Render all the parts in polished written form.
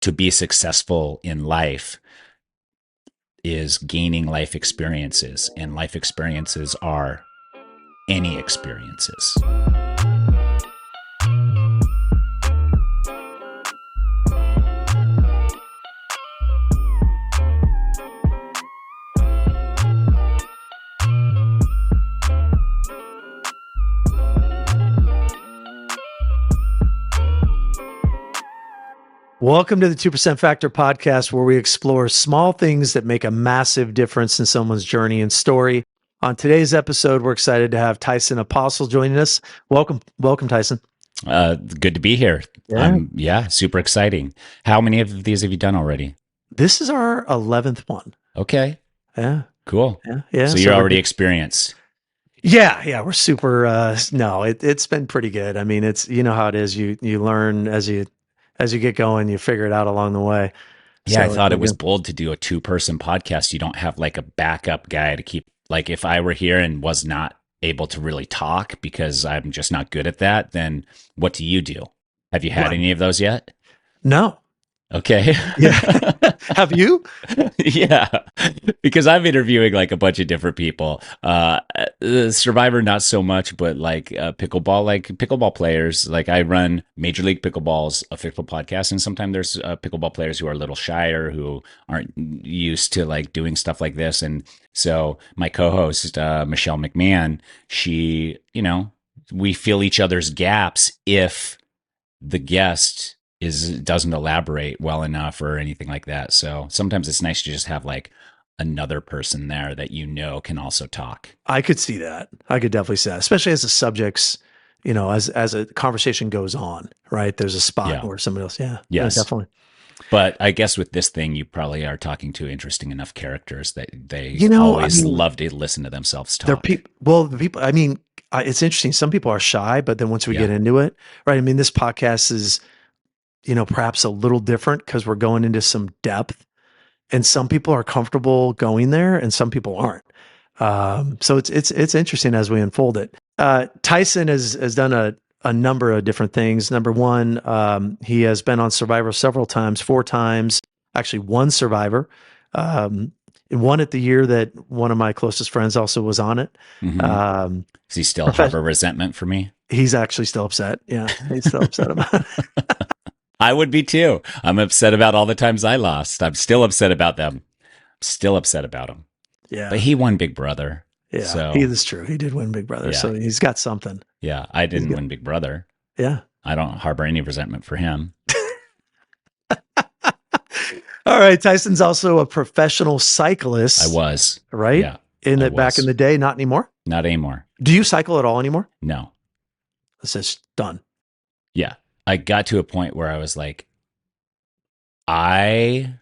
to be successful in life is gaining life experiences, and life experiences are any experiences. Welcome to the 2% Factor podcast, where we explore small things that make a massive difference in someone's journey and story. On today's episode, we're excited to have Tyson Apostol joining us. Welcome, Tyson. Good to be here. Yeah. Super exciting. How many of these have you done already? This is our 11th one. Okay. Yeah. Cool. Yeah. So you're already experienced. Yeah. We're super, it's been pretty good. I mean, it's, you know how it is. You learn as you get going, you figure it out along the way. Yeah, so I thought it was bold to do a 2-person podcast. You don't have like a backup guy to keep, like if I were here and was not able to really talk because I'm just not good at that, then what do you do? Have you had any of those yet? No. Okay. Yeah. Have you? Yeah. Because I'm interviewing like a bunch of different people. Survivor, not so much, but like pickleball players. Like I run Major League Pickleball's official podcast, and sometimes there's pickleball players who are a little shyer, who aren't used to like doing stuff like this. And so my co-host, Michelle McMahon, she, we fill each other's gaps if the guest doesn't elaborate well enough or anything like that. So sometimes it's nice to just have like another person there that can also talk. I could see that. I could definitely see that, especially as the subjects, as a conversation goes on, right? There's a spot where somebody else, Yes. Yeah, definitely. But I guess with this thing, you probably are talking to interesting enough characters that they always love to listen to themselves talk. The people, I mean, it's interesting. Some people are shy, but then once we get into it, right? I mean, this podcast is, perhaps a little different because we're going into some depth, and some people are comfortable going there and some people aren't. So it's interesting as we unfold it. Tyson has done a number of different things. Number one, he has been on Survivor several times, 4 times, actually won Survivor. And won it the year that one of my closest friends also was on it. Mm-hmm. Does he still harbor resentment for me? He's actually still upset. Yeah, he's still upset about it. I would be too. I'm upset about all the times I lost. I'm still upset about them. Still upset about them. Yeah. But he won Big Brother. Yeah, so. He is true. He did win Big Brother. Yeah. So he's got something. Yeah. I didn't win Big Brother. Yeah. I don't harbor any resentment for him. All right. Tyson's also a professional cyclist. I was. Right? Yeah. Back in the day, not anymore? Not anymore. Do you cycle at all anymore? No. It's just done. Yeah. I got to a point where I was like, I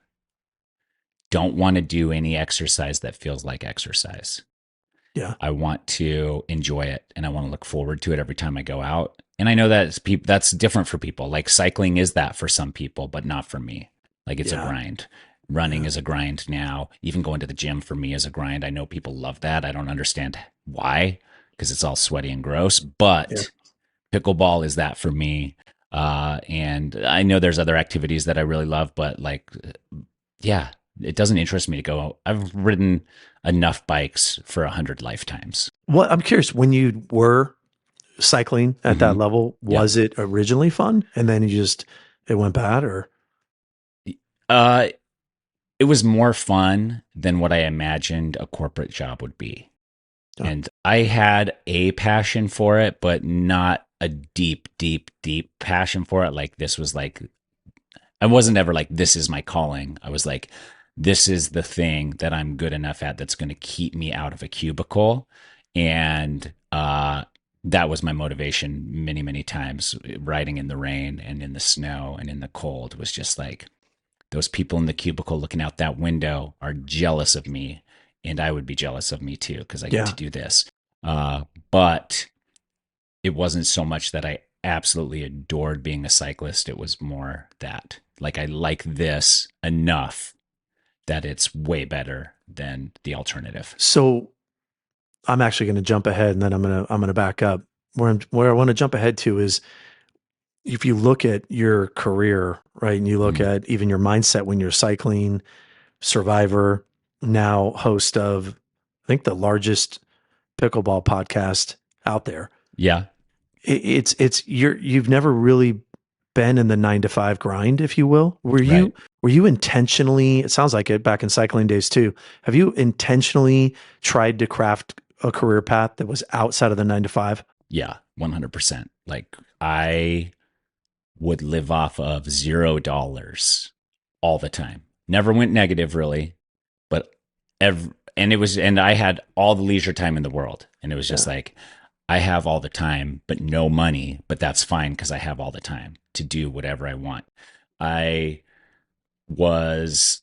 don't want to do any exercise that feels like exercise. Yeah. I want to enjoy it, and I want to look forward to it every time I go out. And I know that's different for people. Like cycling is that for some people, but not for me. Like it's a grind. Running is a grind now. Even going to the gym for me is a grind. I know people love that. I don't understand why, because it's all sweaty and gross, but pickleball is that for me. And I know there's other activities that I really love, but like, it doesn't interest me to go. I've ridden enough bikes for 100 lifetimes. Well, I'm curious, when you were cycling at that level, was it originally fun and then it went bad, or? It was more fun than what I imagined a corporate job would be. Oh. And I had a passion for it, but not a deep, deep, deep passion for it. Like this was like, I wasn't ever like, this is my calling. I was like, this is the thing that I'm good enough at that's going to keep me out of a cubicle. And that was my motivation many, many times. Riding in the rain and in the snow and in the cold was just like, those people in the cubicle looking out that window are jealous of me, and I would be jealous of me too because I get to do this. But it wasn't so much that I absolutely adored being a cyclist. It was more that like I like this enough that it's way better than the alternative. So I'm actually going to jump ahead, and then I'm going to back up. Where I want to jump ahead to is if you look at your career, right, and you look Mm. at even your mindset when you're cycling, survivor, now host of, I think, the largest pickleball podcast out there. Yeah. You've never really been in the 9 to 5 grind, if you will. Right. Were you intentionally, it sounds like it back in cycling days too. Have you intentionally tried to craft a career path that was outside of the 9 to 5? Yeah. 100%. Like I would live off of $0 all the time. Never went negative really, but and I had all the leisure time in the world. And it was just Yeah. like, I have all the time, but no money, but that's fine because I have all the time to do whatever I want. I was,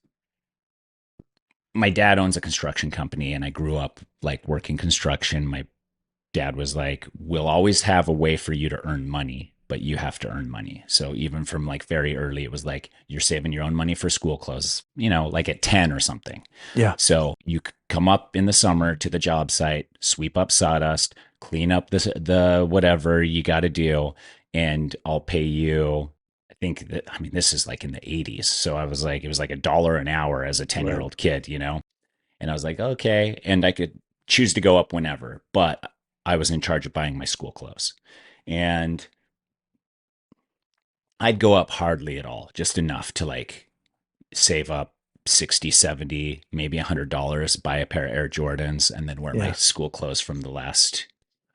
my dad owns a construction company and I grew up like working construction. My dad was like, we'll always have a way for you to earn money, but you have to earn money. So even from like very early, it was like, you're saving your own money for school clothes, like at 10 or something. Yeah. So you come up in the summer to the job site, sweep up sawdust, clean up the whatever you got to do, and I'll pay you. I mean, this is like in the 80s. So I was like, it was like $1 an hour as a 10-year-old Right. old kid. And I was like, okay. And I could choose to go up whenever, but I was in charge of buying my school clothes. And I'd go up hardly at all, just enough to like save up 60, 70, maybe $100, buy a pair of Air Jordans, and then wear my Yeah. school clothes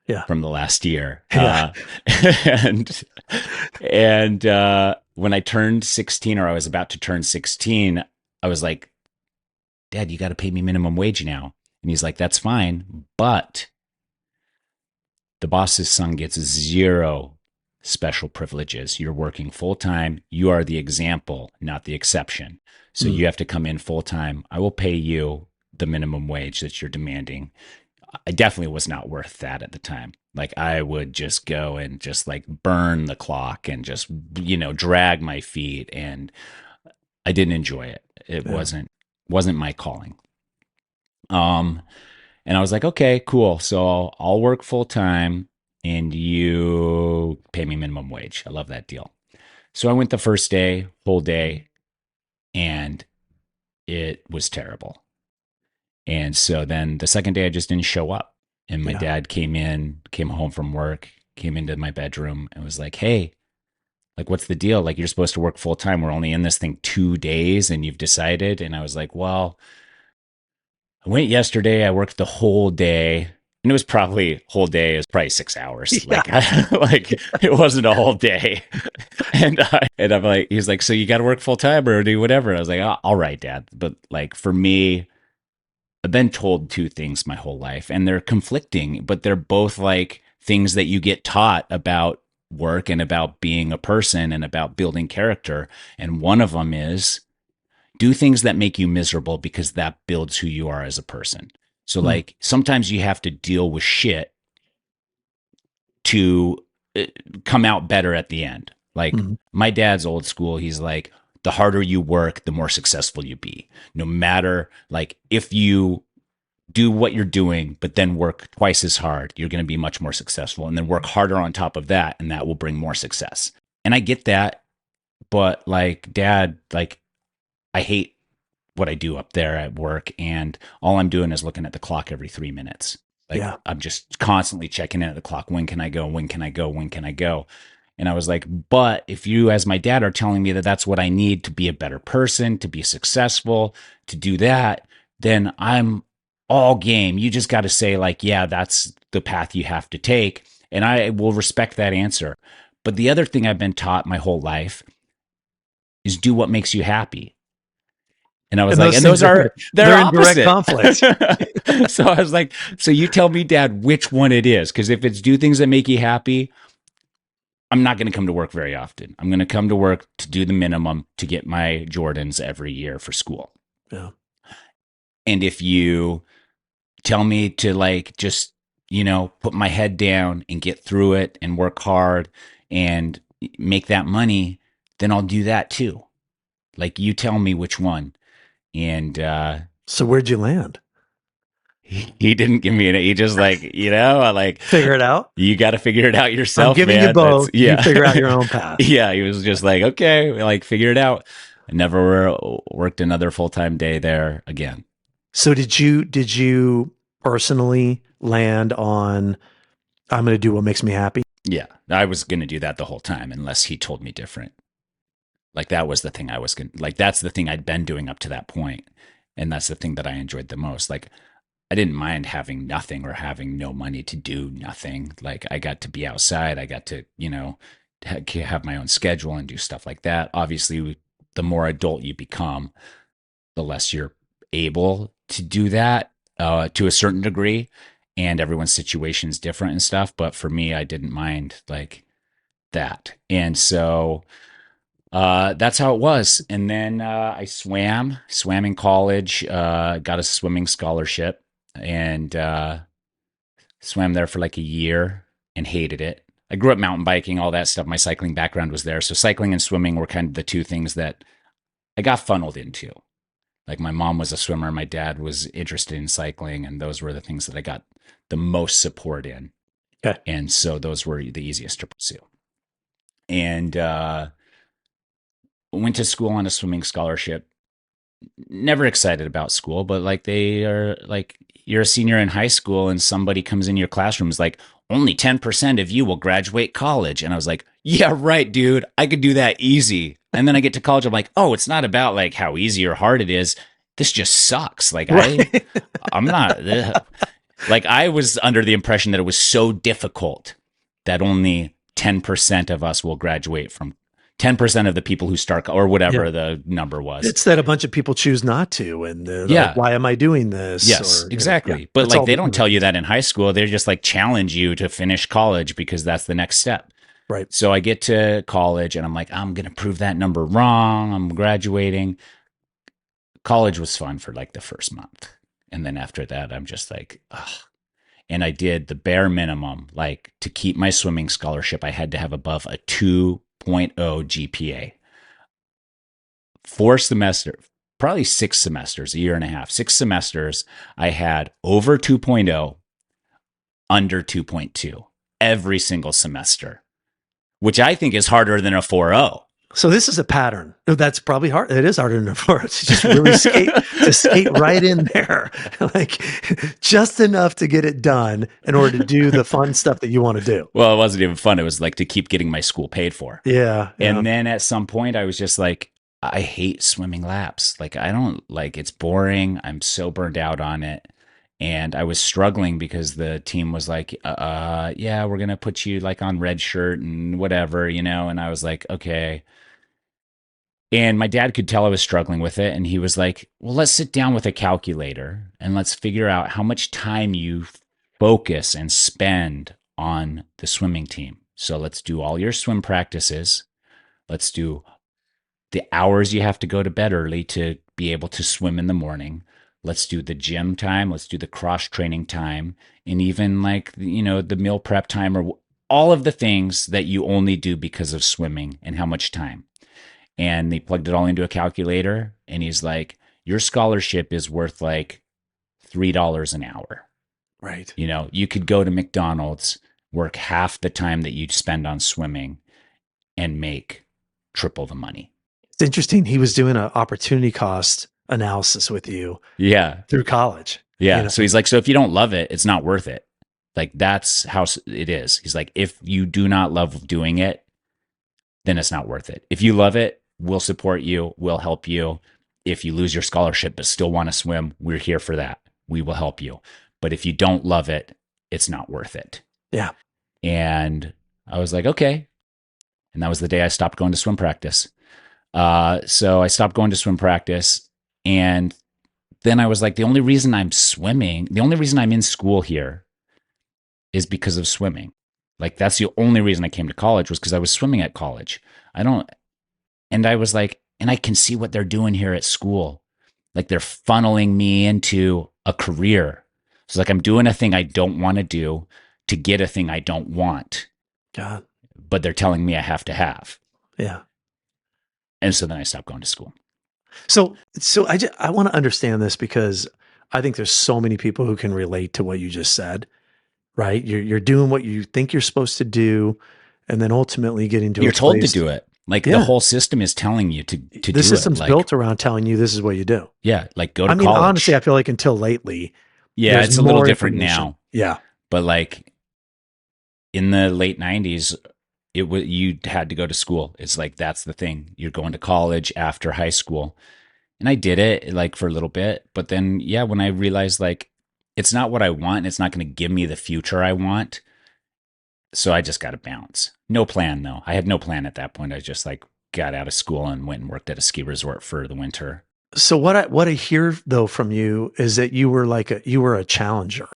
Yeah. from the last year. Yeah. And when I turned 16, or I was about to turn 16, I was like, Dad, you got to pay me minimum wage now. And he's like, that's fine, but the boss's son gets zero special privileges. You're working full time. You are the example, not the exception. So Mm. you have to come in full time. I will pay you the minimum wage that you're demanding. I definitely was not worth that at the time. Like I would just go and just like burn the clock and just, drag my feet. And I didn't enjoy it. It Yeah. wasn't my calling. Um, And I was like, okay, cool. So I'll work full time and you pay me minimum wage. I love that deal. So I went the first day, whole day, and it was terrible. And so then the second day, I just didn't show up. And my Yeah. dad came home from work, came into my bedroom and was like, hey, like, what's the deal? Like, you're supposed to work full time. We're only in this thing 2 days and you've decided. And I was like, well, I went yesterday. I worked the whole day, and it was probably whole day. It was probably 6 hours. Yeah. Like, like it wasn't a whole day. And I'm like, he's like, so you got to work full time or do whatever. I was like, oh, all right, Dad. But like for me, I've been told two things my whole life, and they're conflicting, but they're both like things that you get taught about work and about being a person and about building character. And one of them is do things that make you miserable because that builds who you are as a person. So Mm. like sometimes you have to deal with shit to uh, come out better at the end. Like Mm. my dad's old school. He's like, the harder you work, the more successful you be. No matter like if you do what you're doing, but then work twice as hard, you're going to be much more successful. And then work harder on top of that, and that will bring more success. And I get that, but like dad, like I hate what I do up there at work, and all I'm doing is looking at the clock every 3 minutes. Like Yeah. I'm just constantly checking in at the clock. When can I go? When can I go? When can I go? And I was like, but if you, as my dad, are telling me that that's what I need to be a better person, to be successful, to do that, then I'm all game. You just got to say, like, yeah, that's the path you have to take. And I will respect that answer. But the other thing I've been taught my whole life is do what makes you happy. And I was And like, those and things those are, are, they're they're in direct opposite. conflict. So I was like, so you tell me, Dad, which one it is. Because if it's do things that make you happy, I'm not going to come to work very often. I'm going to come to work to do the minimum to get my Jordans every year for school. Yeah. And if you tell me to like just, put my head down and get through it and work hard and make that money, then I'll do that too. Like you tell me which one. And So where'd you land? he didn't give me an, he just like, like, Figure it out. you got to figure it out I'm yourself, giving you man. That's, both. You yeah. figure out your own path. Yeah. He was just like, okay, like, figure it out. I never worked another full time day there again. So did you personally land on I'm going to do what makes me happy? Yeah. I was going to do that the whole time unless he told me different. Like, that was the thing I was going to, like, that's the thing I'd been doing up to that point. And that's the thing that I enjoyed the most. Like, I didn't mind having nothing or having no money to do nothing. Like, I got to be outside. I got to, have my own schedule and do stuff like that. Obviously, the more adult you become, the less you're able to do that to a certain degree. And everyone's situation is different and stuff. But for me, I didn't mind like that. And so that's how it was. And then I swam in college, got a swimming scholarship, and swam there for like a year and hated it. I grew up mountain biking, all that stuff. My cycling background was there. So cycling and swimming were kind of the two things that I got funneled into. Like, my mom was a swimmer, my dad was interested in cycling, and those were the things that I got the most support in. Okay. And so those were the easiest to pursue. And went to school on a swimming scholarship. Never excited about school, but like, they are like, you're a senior in high school and somebody comes in your classroom is like, only 10% of you will graduate college. And I was like, yeah, right, dude. I could do that easy. And then I get to college. I'm like, oh, it's not about like how easy or hard it is. This just sucks. Like, Right. I'm not like, I was under the impression that it was so difficult that only 10% of us will graduate from 10% of the people who start, or Yeah. whatever the number was. It's that a bunch of people choose not to, and they're like, Yeah. "Why am I doing this?" Yes, Or yeah, exactly. But that's like, all they the don't tell you that in high school. They're just like, challenge you to finish college because that's the next step. right. So I get to college and I'm like, I'm going to prove that number wrong. I'm graduating. College was fun for like the first month. And then after that, I'm just like, ugh. And I did the bare minimum. Like, to keep my swimming scholarship, I had to have above a 2.0 GPA. 4 semester, probably 6 semesters, a year and a half, 6 semesters, I had over 2.0, under 2.2 every single semester, which I think is harder than a 4.0. So this is a pattern. No, that's probably hard. It is harder than before. It's just really skate right in there, like just enough to get it done in order to do the fun stuff that you want to do. Well, it wasn't even fun. It was like to keep getting my school paid for. Yeah, yeah. And then at some point, I was just like, I hate swimming laps. Like, I don't like, it's boring. I'm so burned out on it. And I was struggling because the team was like, yeah, we're going to put you like on red shirt and whatever, And I was like, okay. And my dad could tell I was struggling with it. And he was like, well, let's sit down with a calculator and let's figure out how much time you focus and spend on the swimming team. So let's do all your swim practices. Let's do the hours you have to go to bed early to be able to swim in the morning. Let's do the gym time. Let's do the cross training time. And even like, the meal prep time, or all of the things that you only do because of swimming and how much time. And they plugged it all into a calculator. And he's like, your scholarship is worth like $3 an hour. Right. You could go to McDonald's, work half the time that you'd spend on swimming, and make triple the money. It's interesting. He was doing an opportunity cost analysis with you Yeah. through college. Yeah. So he's like, so if you don't love it, it's not worth it. Like, that's how it is. He's like, if you do not love doing it, then it's not worth it. If you love it, we'll support you. We'll help you. If you lose your scholarship but still want to swim, we're here for that. We will help you. But if you don't love it, it's not worth it. Yeah. And I was like, okay. And that was the day I stopped going to swim practice. So I stopped going to swim practice. And then I was like, the only reason I'm in school here is because of swimming. Like, that's the only reason I came to college, was because I was swimming at college. And I was like, and I can see what they're doing here at school. Like, they're funneling me into a career. So like, I'm doing a thing I don't want to do to get a thing I don't want. God. But they're telling me I have to have. Yeah. And so then I stopped going to school. So I want to understand this, because I think there's so many people who can relate to what you just said, right? You're doing what you think you're supposed to do, and then ultimately getting to a You're told to place. do it. Like the Yeah, whole system is telling you to the do it. system's Like, built around telling you this is what you do. yeah, like go to I mean, honestly, college. I feel like until lately, Yeah, there's it's a little more different information. now, Yeah. but like in the late 90s, it was you had to go to school. It's like that's the thing. You're going to college after high school. And I did it like for a little bit, but then yeah, when I realized like it's not what I want, and it's not going to give me the future I want, so I just got to bounce. No plan though. I had no plan at that point. I just like got out of school and went and worked at a ski resort for the winter. So what I hear though from you is that you were a challenger.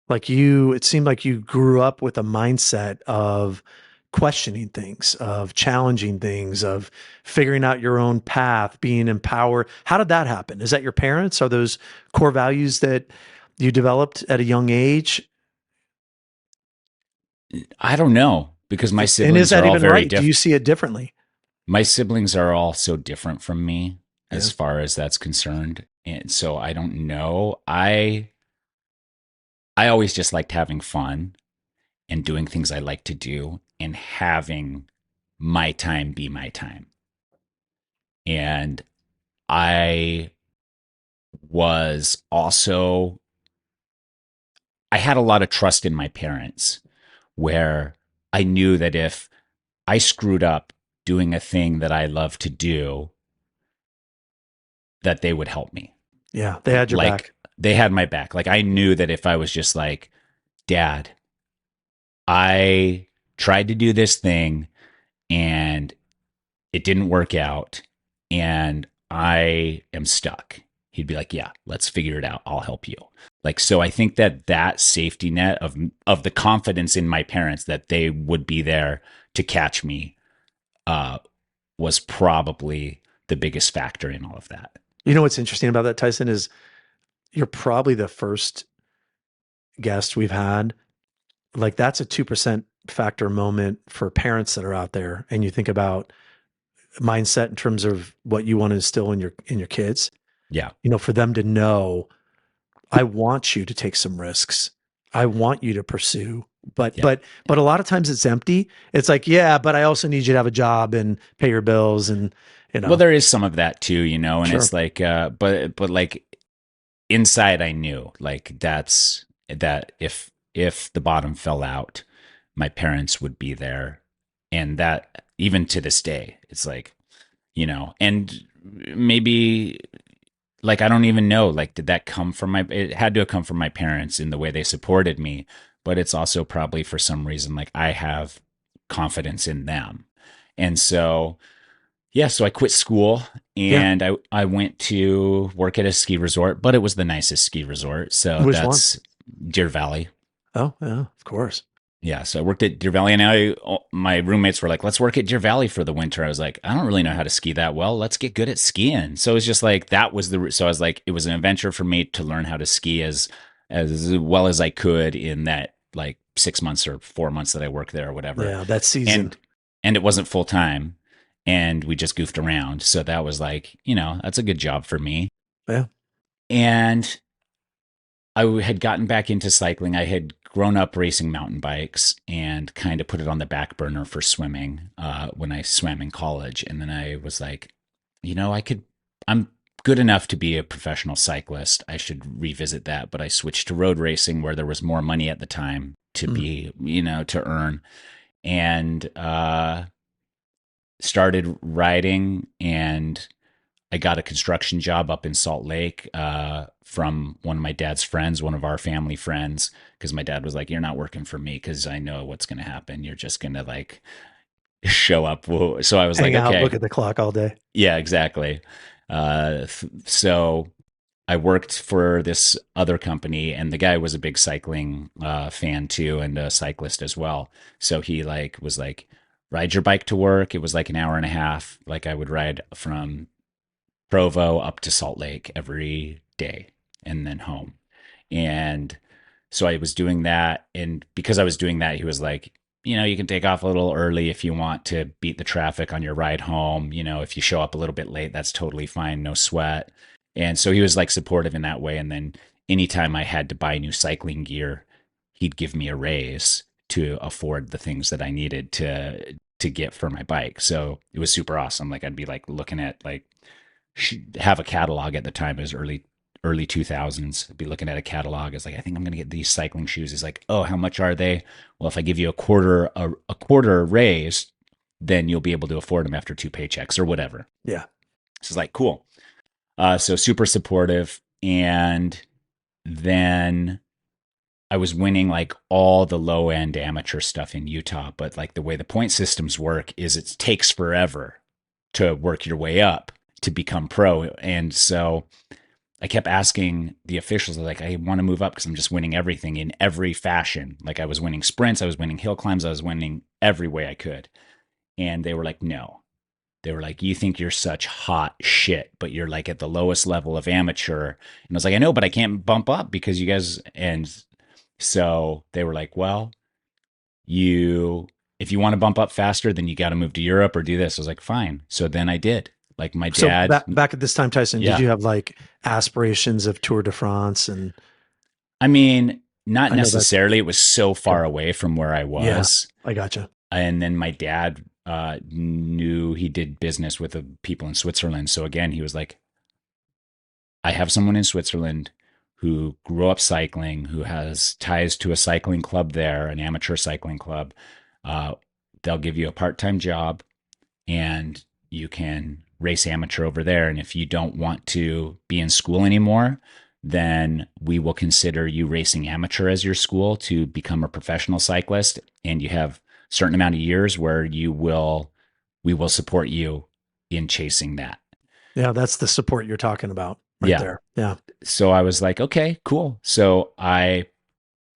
Like it seemed like you grew up with a mindset of questioning things, of challenging things, of figuring out your own path, being empowered. How did that happen? Is that your parents? Are those core values that you developed at a young age? I don't know because my And is siblings that are all even very right? Do you different. see it differently? My siblings are all so different from me Yeah. as far as that's concerned. And so I don't know. I always just liked having fun and doing things I like to do and having my time be my time. And I was also I had a lot of trust in my parents where I knew that if I screwed up doing a thing that I love to do, that they would help me. Yeah. They had your Like back. they had my back. Like I knew that if I was just like, Dad, I tried to do this thing and it didn't work out and I am stuck. He'd be like, "Yeah, let's figure it out. I'll help you." Like so I think that that safety net of the confidence in my parents that they would be there to catch me uh was probably the biggest factor in all of that. You know what's interesting about that, Tyson, is you're probably the first guest we've had. Like that's a 2% factor moment for parents that are out there. And you think about mindset in terms of what you want to instill in your kids, Yeah. for them to know, I want you to take some risks. I want you to pursue. But Yeah. but but a lot of times it's empty. It's like, yeah, but I also need you to have a job and pay your bills and Well, there is some of that too, and sure. it's like but like inside I knew like that if the bottom fell out, my parents would be there. And that even to this day, it's like, and maybe like I don't even know, like did that come from my it had to have come from my parents in the way they supported me, but it's also probably for some reason like I have confidence in them. And so yeah, so I quit school Yeah. and I went to work at a ski resort, but it was the nicest ski resort. So Which one? that's Deer Valley. Oh, yeah, of course. Yeah, so I worked at Deer Valley, and my roommates were like, "Let's work at Deer Valley for the winter." I was like, "I don't really know how to ski that well. Let's get good at skiing." So it was just like that was the. So I was like, it was an adventure for me to learn how to ski as well as I could in that like 6 months or 4 months that I worked there or whatever, Yeah, that season. and it wasn't full time, and we just goofed around. So that was like, that's a good job for me, Yeah. and I had gotten back into cycling. I had grown up racing mountain bikes and kind of put it on the back burner for swimming when I swam in college. And then I was like, I'm good enough to be a professional cyclist. I should revisit that. But I switched to road racing where there was more money at the time to Mm. be, to earn, and started riding. And I got a construction job up in Salt Lake from one of my dad's friends, one of our family friends, because my dad was like, "You're not working for me because I know what's going to happen. You're just going to like show up." So I was like, Hang out, look "Okay, at the clock all day. yeah, exactly." So I worked for this other company, and the guy was a big cycling fan too, and a cyclist as well. So he like was like, "Ride your bike to work." It was like an hour and a half. Like I would ride from Provo up to Salt Lake every day and then home. And so I was doing that. And because I was doing that, he was like, you can take off a little early if you want to beat the traffic on your ride home. If you show up a little bit late, that's totally fine. No sweat. And so he was like supportive in that way. And then anytime I had to buy new cycling gear, he'd give me a raise to afford the things that I needed to get for my bike. So it was super awesome. Like I'd be like looking at like have a catalog at the time. It was early 2000s. I'd be looking at a catalog. It's like, I think I'm going to get these cycling shoes. It's like, oh, how much are they? Well, if I give you a quarter raise, then you'll be able to afford them after 2 paychecks or whatever. Yeah. So it's like, cool. So super supportive. And then I was winning like all the low end amateur stuff in Utah, but like the way the point systems work is it takes forever to work your way up to become pro. And so I kept asking the officials, like, I want to move up because I'm just winning everything in every fashion. Like I was winning sprints, I was winning hill climbs, I was winning every way I could. And they were like, no. They were like, you think you're such hot shit, but you're like at the lowest level of amateur. And I was like, I know, but I can't bump up because you guys. And so they were like, well, if you want to bump up faster, then you got to move to Europe or do this. I was like, fine. So then I did. Like my So dad. back at this time, Tyson, did Yeah. you have like aspirations of Tour de France? And I mean, not I know that. necessarily. It was so far Okay. away from where I Yeah, was. I gotcha. And then my dad knew he did business with the people in Switzerland. So again, he was like, I have someone in Switzerland who grew up cycling, who has ties to a cycling club there, an amateur cycling club. Uh, they'll give you a part time job and you can race amateur over there. And if you don't want to be in school anymore, then we will consider you racing amateur as your school to become a professional cyclist. And you have a certain amount of years where we will support you in chasing that. Yeah, that's the support you're talking about right Yeah. there. Yeah. So I was like, okay, cool. So I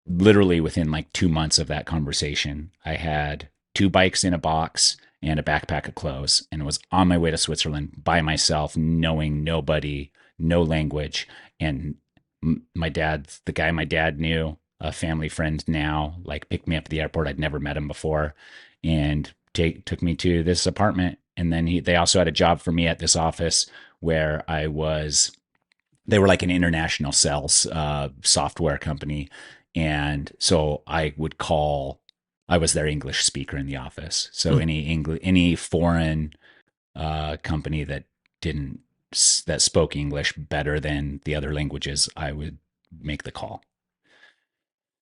literally within like 2 months of that conversation, I had 2 bikes in a box and a backpack of clothes and was on my way to Switzerland by myself, knowing nobody, no language. And the guy my dad knew, a family friend now, like picked me up at the airport. I'd never met him before and took me to this apartment. And then they also had a job for me at this office where they were like an international sales software company. And so I was their English speaker in the office. So Hmm. any foreign company didn't, that spoke English better than the other languages, I would make the call.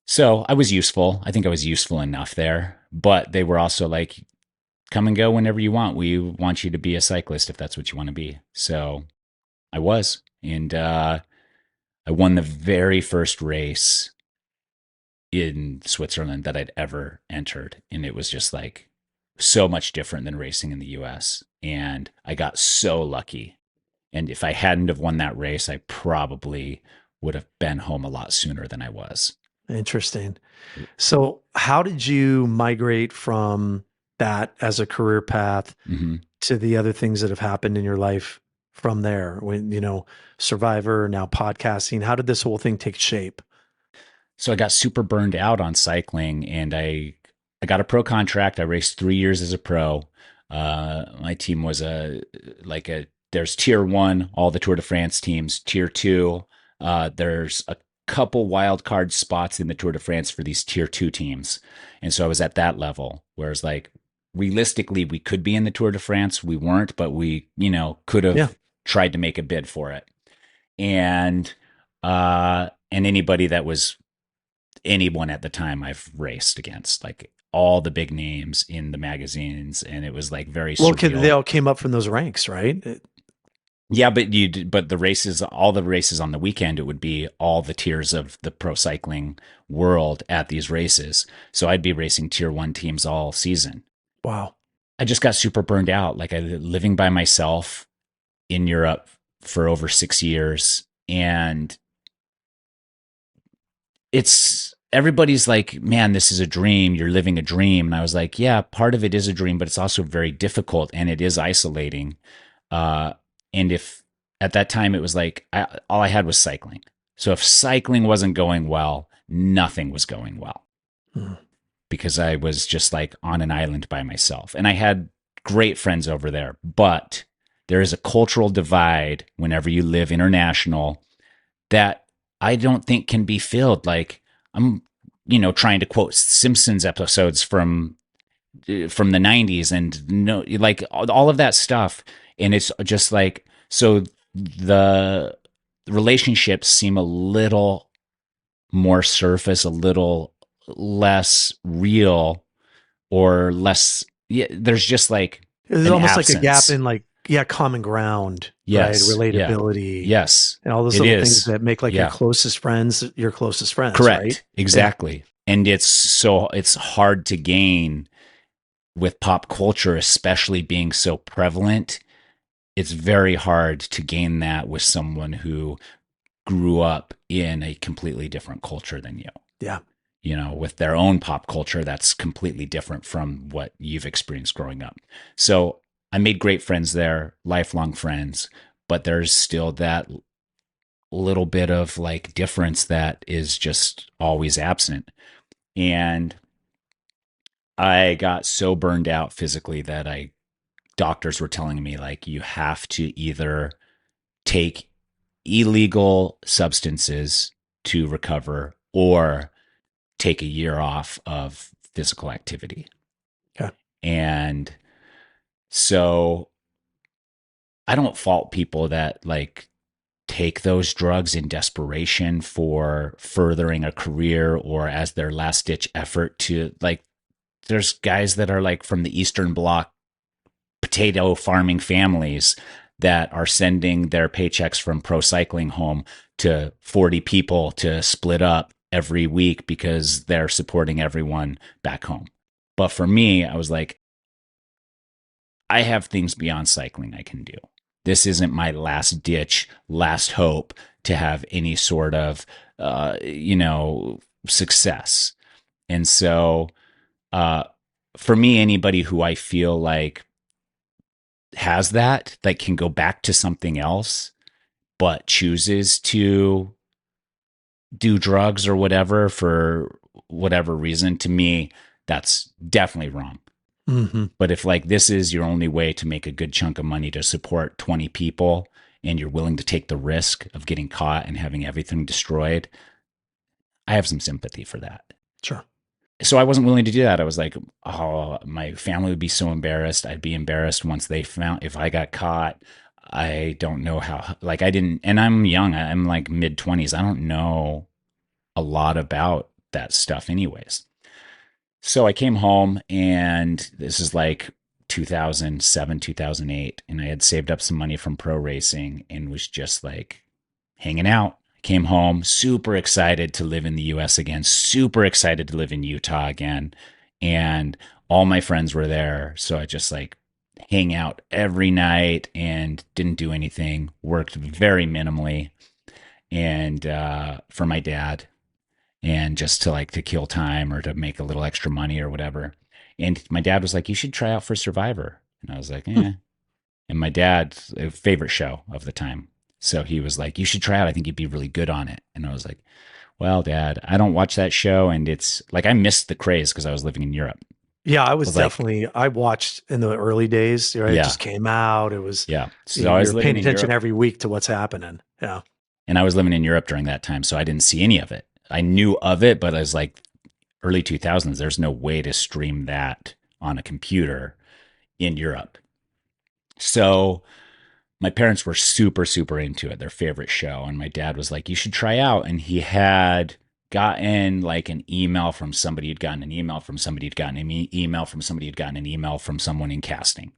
So I was useful. I think I was useful enough there, but they were also like, come and go whenever you want. We want you to be a cyclist if that's what you want to be. So I was. And I won the very first race in Switzerland that I'd ever entered. And it was just like so much different than racing in the US. And I got so lucky. And if I hadn't have won that race, I probably would have been home a lot sooner than I was. Interesting. So, how did you migrate from that as a career path Mm-hmm. to the other things that have happened in your life from there? When, Survivor, now podcasting, how did this whole thing take shape? So I got super burned out on cycling and I got a pro contract. I raced 3 years as a pro. My team was there's tier one, all the Tour de France teams. Tier two, there's a couple wild card spots in the Tour de France for these tier two teams. And so I was at that level, whereas like realistically, we could be in the Tour de France. We weren't, but we, could Yeah. have tried to make a bid for it. And, and anybody that was anyone at the time I've raced against, like all the big names in the magazines, and it was like very Well, they surreal. all came up from those ranks, right? Yeah, but the races, all the races on the weekend, it would be all the tiers of the pro cycling world at these races. So I'd be racing tier one teams all season. Wow. I just got super burned out. Like I living by myself in Europe for over 6 years, and everybody's like, man, this is a dream. You're living a dream. And I was like, yeah, part of it is a dream, but it's also very difficult and it is isolating. Uh, and if at that time it was like, all I had was cycling. So if cycling wasn't going well, nothing was going well Mm. because I was just like on an island by myself. And I had great friends over there, but there is a cultural divide whenever you live international that I don't think can be filled. Like I'm, trying to quote Simpsons episodes from the 90s and no, like all of that stuff. And it's just like, so the relationships seem a little more surface, a little less real or less. Yeah, there's just like There's an almost like a gap absence. in like, yeah, common ground, right? Yes. Yeah. Relatability Yes. and all those It little things is. that make like Yeah. your closest friends, right? Correct. Yeah. Exactly. And it's hard to gain with pop culture, especially being so prevalent. It's very hard to gain that with someone who grew up in a completely different culture than you. Yeah. With their own pop culture that's completely different from what you've experienced growing up. So I made great friends there, lifelong friends, but there's still that little bit of like difference that is just always absent. And I got so burned out physically that doctors were telling me like you have to either take illegal substances to recover or take a year off of physical activity. Okay. And so I don't fault people that like take those drugs in desperation for furthering a career or as their last ditch effort to like, there's guys that are like from the Eastern Bloc potato farming families that are sending their paychecks from pro cycling home to 40 people to split up every week because they're supporting everyone back home. But for me, I was like, I have things beyond cycling I can do. This isn't my last ditch, last hope to have any sort of, success. And so, uh, for me, anybody who I feel like has that, like can go back to something else, but chooses to do drugs or whatever for whatever reason, to me, that's definitely wrong. Mm-hmm. But if like this is your only way to make a good chunk of money to support 20 people and you're willing to take the risk of getting caught and having everything destroyed, I have some sympathy for that. Sure. So I wasn't willing to do that. I was like, oh, my family would be so embarrassed. I'd be embarrassed once they found if I got caught. I don't know how, like, I didn't, and I'm young, I'm like mid 20s. I don't know a lot about that stuff, anyways. So I came home, and this is like 2007, 2008, and I had saved up some money from pro racing and was just like hanging out. Came home, super excited to live in the US again, super excited to live in Utah again. And all my friends were there. So I just like hang out every night and didn't do anything, worked very minimally and for my dad and just to like to kill time or to make a little extra money or whatever. And my dad was like, you should try out for Survivor. And I was like, Hmm. eh. And my dad's favorite show of the time. So he was like, you should try out. I think you'd be really good on it. And I was like, well, Dad, I don't watch that show. And it's like, I missed the craze because I was living in Europe. Yeah, I was like, I watched in the early days, right? It yeah, just came out. It was, yeah. So I was you're living paying in attention Europe every week to what's happening. Yeah. and I was living in Europe during that time. So I didn't see any of it. I knew of it, but I was like, early 2000s, there's no way to stream that on a computer in Europe. So my parents were super, super into it, their favorite show. And my dad was like, you should try out. And he had gotten like an email from somebody who'd gotten an email from somebody who'd gotten an email from somebody who'd gotten an email from someone in casting.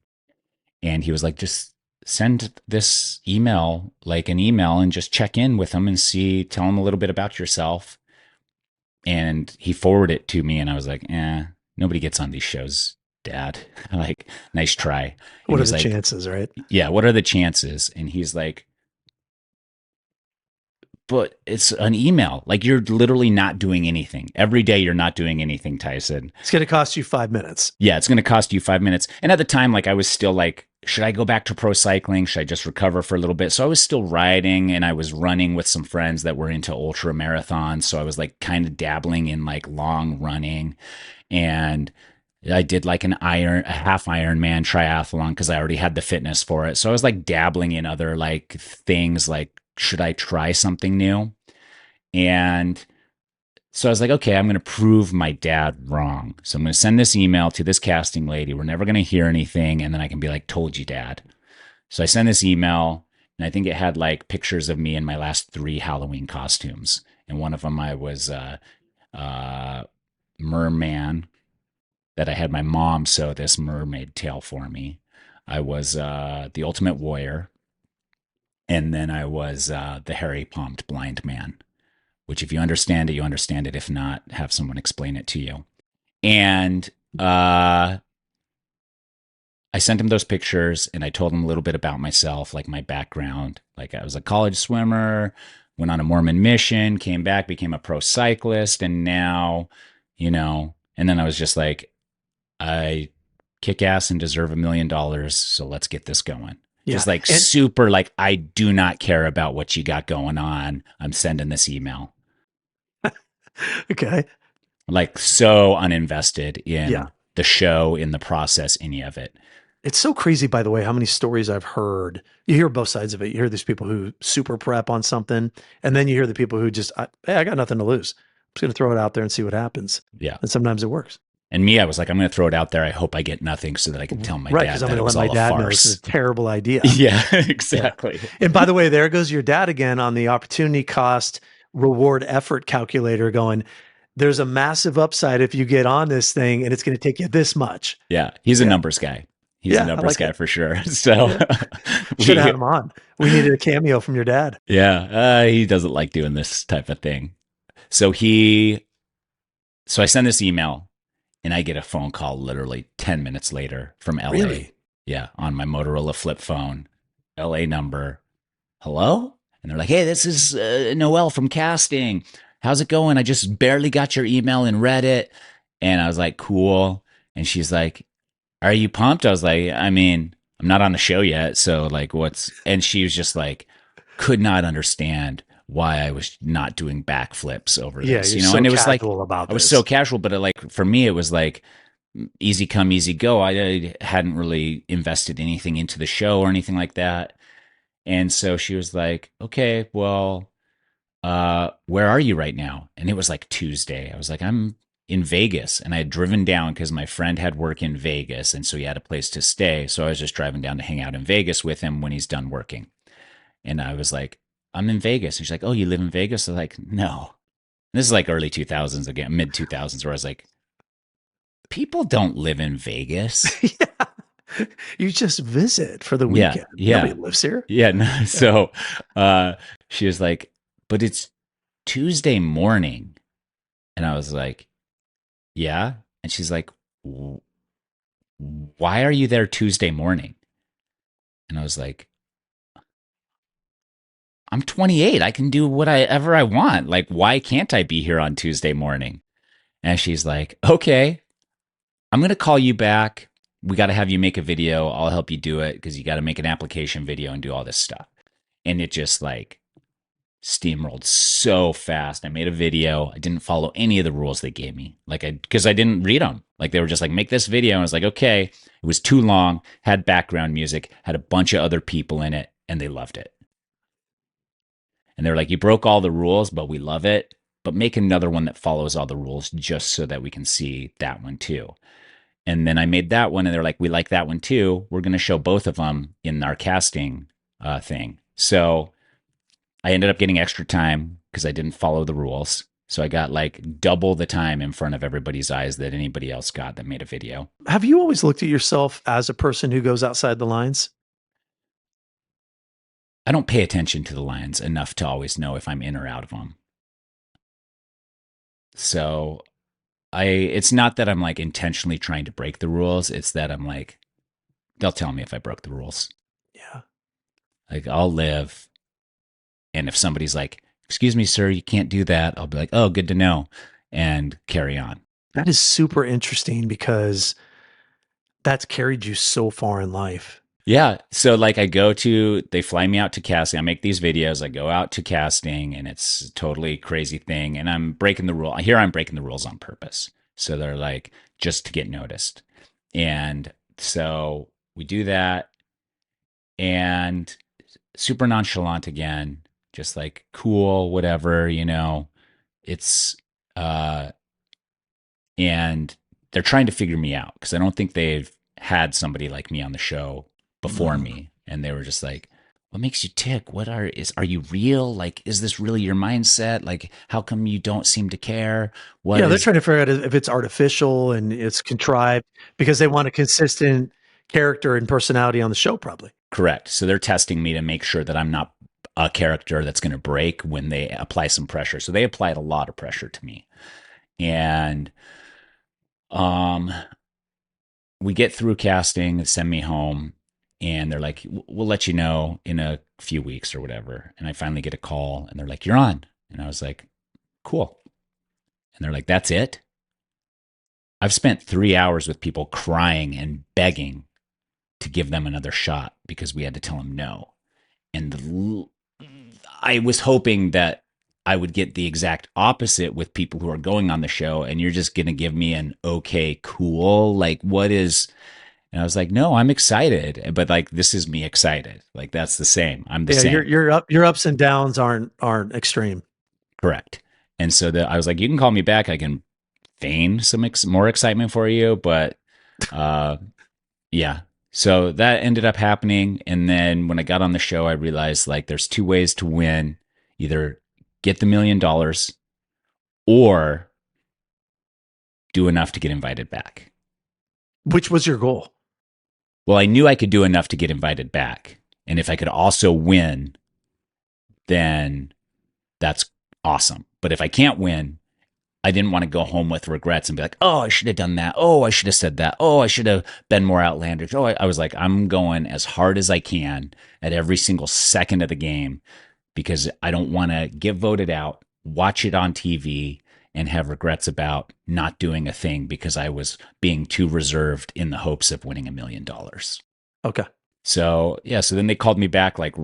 And he was like, just send this email, like an email, and just check in with them and see, tell them a little bit about yourself. And he forwarded it to me, and I was like, nobody gets on these shows, Dad. Like, nice try. And What are he's the like, chances, right? yeah, what are the chances? And he's like, but it's an email. Like, you're literally not doing anything. Every day you're not doing anything, Tyson. It's going to cost you 5 minutes. Yeah, it's going to cost you 5 minutes. And at the time, like, I was still like, should I go back to pro cycling? Should I just recover for a little bit? So I was still riding and I was running with some friends that were into ultra marathons. So I was like kind of dabbling in like long running. And I did like a half Ironman triathlon because I already had the fitness for it. So I was like dabbling in other like things like, should I try something new? And so I was like, okay, I'm going to prove my dad wrong. So I'm going to send this email to this casting lady. We're never going to hear anything. And then I can be like, told you, dad. So I sent this email, and I think it had like pictures of me in my last 3 Halloween costumes. And one of them I was merman, that I had my mom sew this mermaid tail for me. I was the ultimate warrior. And then I was the hairy palmed blind man, which if you understand it, you understand it. If not, have someone explain it to you. And I sent him those pictures and I told him a little bit about myself, like my background. Like I was a college swimmer, went on a Mormon mission, came back, became a pro cyclist, and now, and then I was just like, I kick ass and deserve $1 million. So let's get this going. Yeah. Just like And super, like, I do not care about what you got going on. I'm sending this email. okay. Like, so uninvested Yeah. in the show, in the process, any of it. It's so crazy, by the way, how many stories I've heard. You hear both sides of it. You hear these people who super prep on something, and then you hear the people who just, hey, I got nothing to lose. I'm just going to throw it out there and see what happens. Yeah. And sometimes it works. And me, I was like, I'm going to throw it out there. I hope I get nothing so that I can tell my Right. Because dad I'm that going it to let was my all a dad know this is farce. a terrible idea. Yeah, Yeah. exactly. And by the way, there goes your dad again on the opportunity cost reward effort calculator going, there's a massive upside if you get on this thing and it's going to take you this much. Yeah. He's a Yeah. numbers guy. He's a Yeah. I numbers like guy it. for sure. So Yeah. Should have we, had him on. We needed a cameo from your dad. yeah, he doesn't like doing this type of thing. So so I send this email and I get a phone call literally 10 minutes later from LA. Really? Yeah. On my Motorola flip phone, LA number. Hello? And they're like, hey, this is Noelle from casting. How's it going? I just barely got your email and read it. And I was like, cool. And she's like, are you pumped? I was like, I mean, I'm not on the show yet. So, like, and she was just like, could not understand why I was not doing backflips over Yeah. this, You're so and it was like, casual about I was so this. casual, but like, for me, it was like, easy come, easy go. I hadn't really invested anything into the show or anything like that. And so she was like, okay, well, where are you right now? And it was like Tuesday. I was like, I'm in Vegas. And I had driven down because my friend had work in Vegas. And so he had a place to stay. So I was just driving down to hang out in Vegas with him when he's done working. And I was like, I'm in Vegas. And she's like, oh, you live in Vegas? I was like, no. And this is like early 2000s again, mid 2000s, where I was like, people don't live in Vegas. Yeah. You just visit for the Yeah. weekend. Nobody Yeah. lives here. Yeah. No. Yeah. So she was like, but it's Tuesday morning. And I was like, yeah. And she's like, why are you there Tuesday morning? And I was like, I'm 28. I can do whatever I want. Like, why can't I be here on Tuesday morning? And she's like, okay, I'm going to call you back. We got to have you make a video. I'll help you do it because you got to make an application video and do all this stuff. And it just like steamrolled so fast. I made a video. I didn't follow any of the rules they gave me. Because I didn't read them. Like they were just like, make this video. And I was like, okay. It was too long, had background music, had a bunch of other people in it, and they loved it. And they were like, you broke all the rules, but we love it. But make another one that follows all the rules just so that we can see that one too. And then I made that one, and they're like, we like that one too. We're going to show both of them in our casting thing. So I ended up getting extra time because I didn't follow the rules. So I got like double the time in front of everybody's eyes that anybody else got that made a video. Have you always looked at yourself as a person who goes outside the lines? I don't pay attention to the lines enough to always know if I'm in or out of them. So it's not that I'm like intentionally trying to break the rules. It's that I'm like, they'll tell me if I broke the rules. Yeah. Like I'll live. And if somebody's like, excuse me, sir, you can't do that, I'll be like, oh, good to know, and carry on. That is super interesting because that's carried you so far in life. Yeah. So like they fly me out to casting. I make these videos. I go out to casting and it's a totally crazy thing. And I'm breaking the rule. Here I'm breaking the rules on purpose. So they're like, just to get noticed. And so we do that and super nonchalant again, just like cool, whatever, it's, uh, and they're trying to figure me out because I don't think they've had somebody like me on the show before Mm. me. And they were just like, what makes you tick? Are you real? Like, is this really your mindset? Like, how come you don't seem to care? What Yeah, they're is trying to figure out if it's artificial and it's contrived because they want a consistent character and personality on the show, probably. correct? So they're testing me to make sure that I'm not a character that's going to break when they apply some pressure. So they applied a lot of pressure to me. And um we get through casting, send me home, and they're like, we'll let you know in a few weeks or whatever. And I finally get a call and they're like, you're on. And I was like, cool. And they're like, that's it. I've spent 3 hours with people crying and begging to give them another shot because we had to tell them no. And I was hoping that I would get the exact opposite with people who are going on the show. And you're just going to give me an okay, cool. Like, what is, and I was like, no, I'm excited. But like, this is me excited. Like, that's the same. I'm the Yeah, same. your ups and downs aren't extreme. Correct. And so I was like, you can call me back. I can feign some more excitement for you. But uh, yeah. So that ended up happening. And then when I got on the show, I realized like there's two ways to win: either get the $1 million or do enough to get invited back. Which was your goal? Well, I knew I could do enough to get invited back. And if I could also win, then that's awesome. But if I can't win, I didn't want to go home with regrets and be like, oh, I should have done that. Oh, I should have said that. Oh, I should have been more outlandish. Oh, I was like, I'm going as hard as I can at every single second of the game because I don't want to get voted out, watch it on TV, and have regrets about not doing a thing because I was being too reserved in the hopes of winning $1 million. Okay. So, yeah, so then they called me back like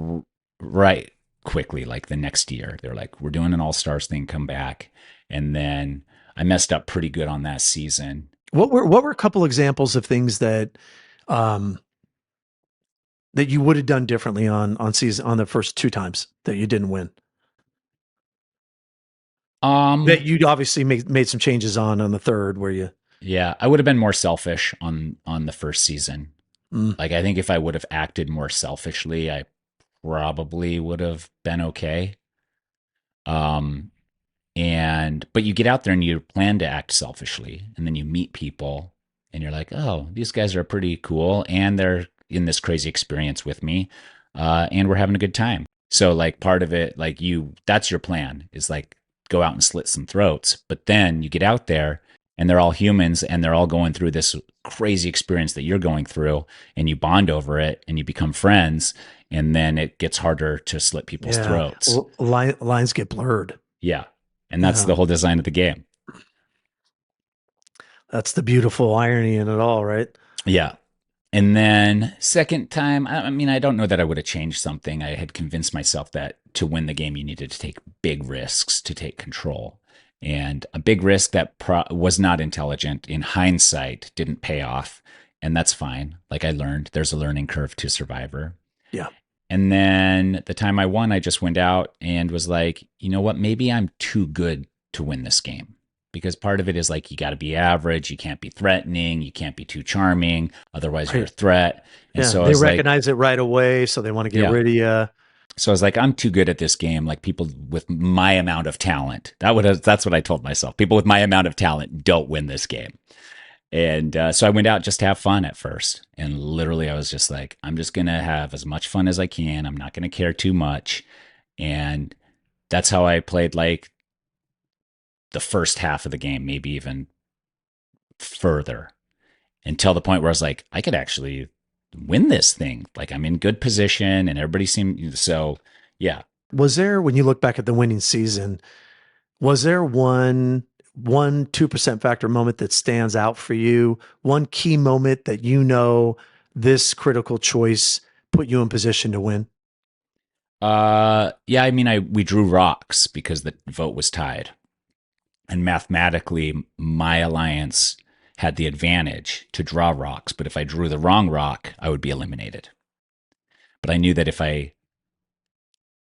right quickly, like the next year. They're like, we're doing an All Stars thing, come back. And then I messed up pretty good on that season. What were a couple examples of things um, that you would have done differently on the first two times that you didn't win? That Um, you'd obviously made some changes on the third where you yeah, I would have been more selfish on the first season. mm, Like I think if I would have acted more selfishly, I probably would have been okay. Um, but you get out there and you plan to act selfishly, and then you meet people and you're like, oh, these guys are pretty cool and they're in this crazy experience with me, and we're having a good time. So like part of it, like that's your plan, is like go out and slit some throats. But then you get out there and they're all humans and they're all going through this crazy experience that you're going through, and you bond over it and you become friends, and then it gets harder to slit people's yeah, throats. lines get blurred. Yeah. And that's Yeah, the whole design of the game. that's the beautiful irony in it all, right? Yeah. And then second time, I mean, I don't know that I would have changed something. I had convinced myself that to win the game, you needed to take big risks to take control. And a big risk that was not intelligent in hindsight didn't pay off. And that's fine. Like I learned, there's a learning curve to Survivor. Yeah. And then the time I won, I just went out and was like, you know what? Maybe I'm too good to win this game. Because part of it is like, you got to be average. You can't be threatening. You can't be too charming. Otherwise, you're a Right. threat. And Yeah, so I they was like, recognize it right away, so they want to get yeah. rid of you. So I was like, I'm too good at this game. Like people with my amount of talent. That's what I told myself. People with my amount of talent don't win this game. And so I went out just to have fun at first. And literally, I was just like, I'm just going to have as much fun as I can. I'm not going to care too much. And that's how I played like the first half of the game, maybe even further, until the point where I was like, I could actually win this thing. Like I'm in good position and everybody seemed so, yeah. Was there, when you look back at the winning season, was there one 2% factor moment that stands out for you? One key moment that this critical choice put you in position to win? Yeah, I mean, we drew rocks because the vote was tied. And mathematically, my alliance had the advantage to draw rocks. But if I drew the wrong rock, I would be eliminated. But I knew that if I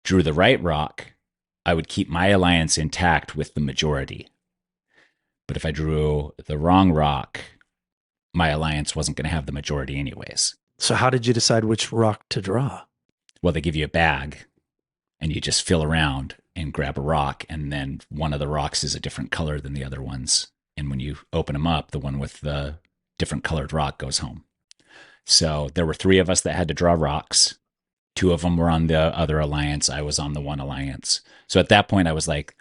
drew the right rock, I would keep my alliance intact with the majority. But if I drew the wrong rock, my alliance wasn't going to have the majority anyways. So how did you decide which rock to draw? Well, they give you a bag and you just fill around and grab a rock, and then one of the rocks is a different color than the other ones. And when you open them up, the one with the different colored rock goes home. So there were three of us that had to draw rocks. Two of them were on the other alliance. I was on the one alliance. So at that point, I was like,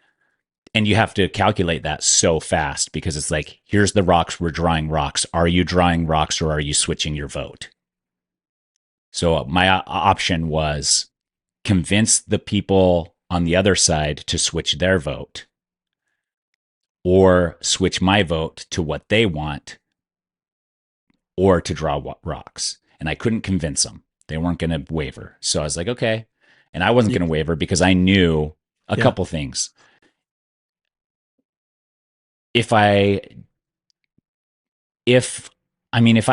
and you have to calculate that so fast because it's like, here's the rocks. We're drawing rocks. Are you drawing rocks or are you switching your vote? So my option was convince the people on the other side to switch their vote or switch my vote to what they want or to draw rocks. And I couldn't convince them. They weren't going to waver. So I was like, okay. And I wasn't going to waver because I knew a couple things. If I